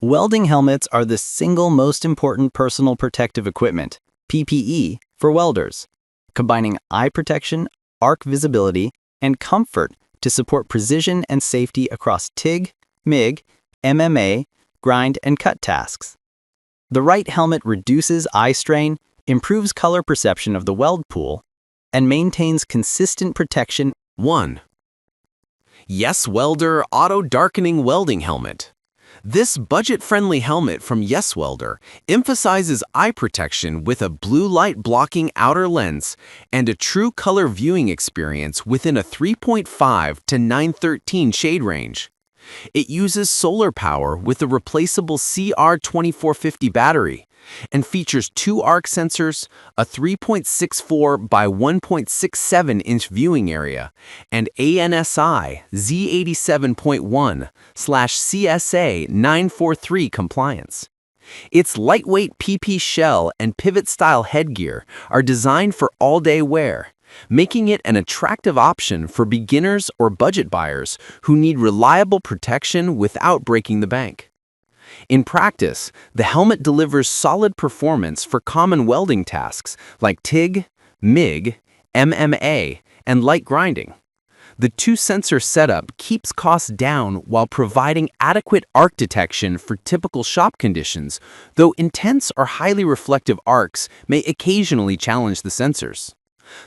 Welding helmets are the single most important personal protective equipment, PPE, for welders, combining eye protection, arc visibility, and comfort to support precision and safety across TIG, MIG, MMA, grind, and cut tasks. The right helmet reduces eye strain, improves color perception of the weld pool, and maintains consistent protection. 1. Yes Welder Auto-Darkening Welding Helmet. This budget-friendly helmet from Yes Welder emphasizes eye protection with a blue light blocking outer lens and a true color viewing experience within a 3.5 to 913 shade range. It uses solar power with a replaceable CR2450 battery and features 2 arc sensors, a 3.64 by 1.67-inch viewing area, and ANSI Z87.1/CSA 943 compliance. Its lightweight PP shell and pivot-style headgear are designed for all-day wear, making it an attractive option for beginners or budget buyers who need reliable protection without breaking the bank. In practice, the helmet delivers solid performance for common welding tasks like TIG, MIG, MMA, and light grinding. The 2-sensor setup keeps costs down while providing adequate arc detection for typical shop conditions, though intense or highly reflective arcs may occasionally challenge the sensors.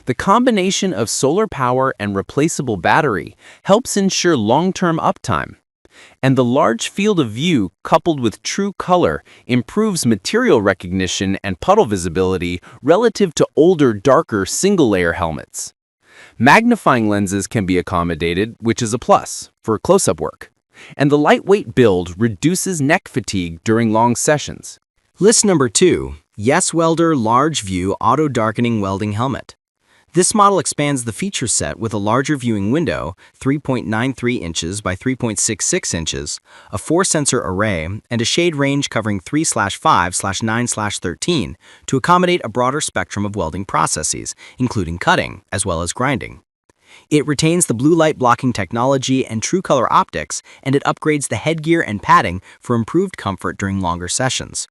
The combination of solar power and replaceable battery helps ensure long-term uptime. And the large field of view coupled with true color improves material recognition and puddle visibility relative to older, darker single-layer helmets. Magnifying lenses can be accommodated, which is a plus for close-up work. And the lightweight build reduces neck fatigue during long sessions. List number 2, Yes Welder Large View Auto-Darkening Welding Helmet. This model expands the feature set with a larger viewing window, 3.93 inches by 3.66 inches, a 4-sensor array, and a shade range covering 3/5/9/13 to accommodate a broader spectrum of welding processes, including cutting as well as grinding. It retains the blue light blocking technology and true color optics, and it upgrades the headgear and padding for improved comfort during longer sessions.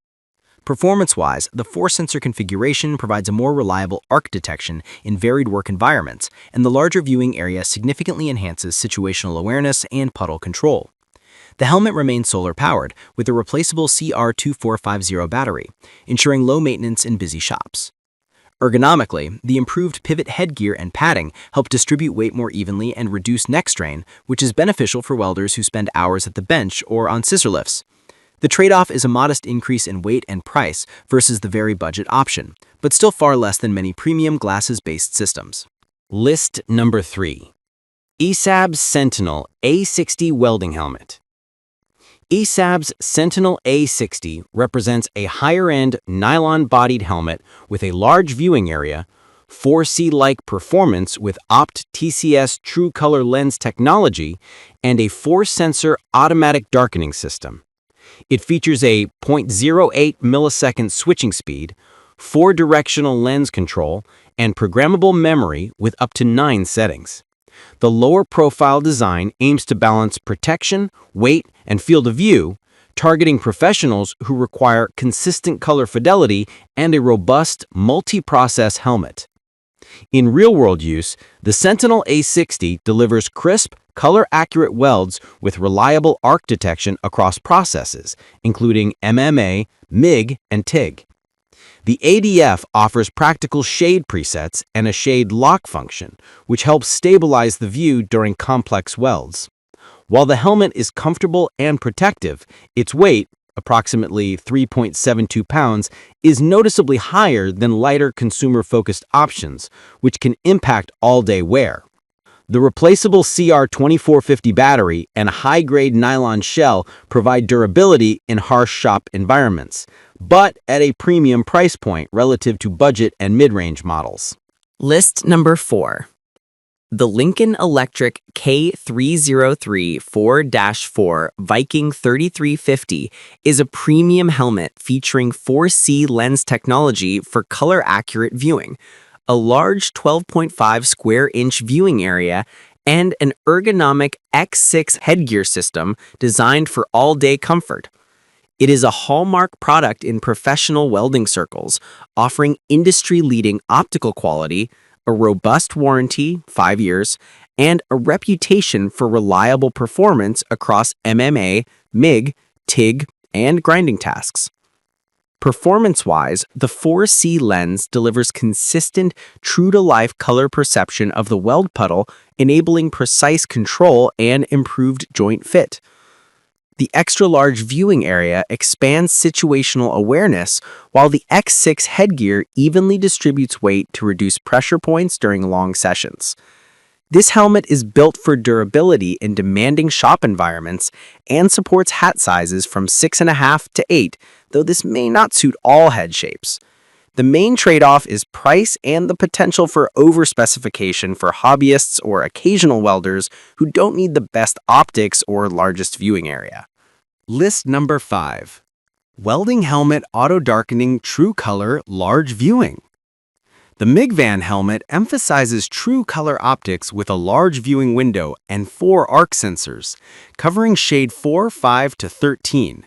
Performance-wise, the 4-sensor configuration provides a more reliable arc detection in varied work environments, and the larger viewing area significantly enhances situational awareness and puddle control. The helmet remains solar-powered with a replaceable CR2450 battery, ensuring low maintenance in busy shops. Ergonomically, the improved pivot headgear and padding help distribute weight more evenly and reduce neck strain, which is beneficial for welders who spend hours at the bench or on scissor lifts. The trade-off is a modest increase in weight and price versus the very budget option, but still far less than many premium glasses-based systems. List number 3. ESAB's Sentinel A60 Welding Helmet. ESAB's Sentinel A60 represents a higher-end nylon-bodied helmet with a large viewing area, 4C-like performance with Opt-TCS True Color Lens technology, and a 4-sensor automatic darkening system. It features a 0.08 millisecond switching speed, 4-directional lens control, and programmable memory with up to 9 settings. The lower profile design aims to balance protection, weight, and field of view, targeting professionals who require consistent color fidelity and a robust multi-process helmet. In real-world use, the Sentinel A60 delivers crisp, color-accurate welds with reliable arc detection across processes, including MMA, MIG, and TIG. The ADF offers practical shade presets and a shade lock function, which helps stabilize the view during complex welds. While the helmet is comfortable and protective, its weight, approximately 3.72 pounds, is noticeably higher than lighter consumer-focused options, which can impact all-day wear. The replaceable CR2450 battery and high-grade nylon shell provide durability in harsh shop environments, but at a premium price point relative to budget and mid-range models. List number 4. The Lincoln Electric K303 4-4 Viking 3350 is a premium helmet featuring 4C lens technology for color-accurate viewing, a large 12.5 square inch viewing area, and an ergonomic X6 headgear system designed for all-day comfort. It is a hallmark product in professional welding circles, offering industry-leading optical quality, a robust warranty, 5 years, and a reputation for reliable performance across MMA, MIG, TIG, and grinding tasks. Performance-wise, the 4C lens delivers consistent, true-to-life color perception of the weld puddle, enabling precise control and improved joint fit. The extra-large viewing area expands situational awareness, while the X6 headgear evenly distributes weight to reduce pressure points during long sessions. This helmet is built for durability in demanding shop environments and supports hat sizes from 6.5 to 8, though this may not suit all head shapes. The main trade-off is price and the potential for overspecification for hobbyists or occasional welders who don't need the best optics or largest viewing area. List number 5. Welding Helmet Auto-Darkening True Color Large Viewing. The MIG-Van helmet emphasizes true color optics with a large viewing window and 4 arc sensors, covering shade 4, 5 to 13.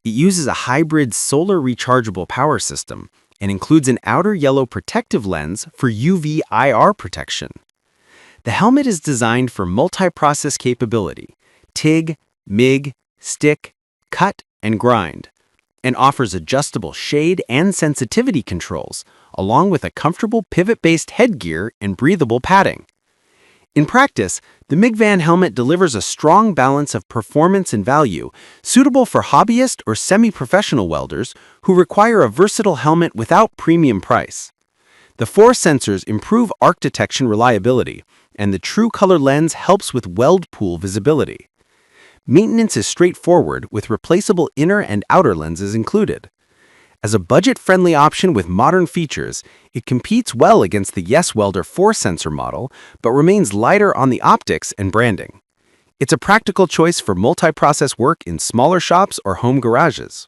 It uses a hybrid solar rechargeable power system and includes an outer yellow protective lens for UV IR protection. The helmet is designed for multi-process capability, TIG, MIG, stick, cut, and grind, and offers adjustable shade and sensitivity controls, along with a comfortable pivot-based headgear and breathable padding. In practice, the MIG-Van helmet delivers a strong balance of performance and value, suitable for hobbyist or semi-professional welders who require a versatile helmet without premium price. The 4 sensors improve arc detection reliability, and the true color lens helps with weld pool visibility. Maintenance is straightforward with replaceable inner and outer lenses included. As a budget-friendly option with modern features, it competes well against the Yes Welder 4-sensor model, but remains lighter on the optics and branding. It's a practical choice for multi-process work in smaller shops or home garages.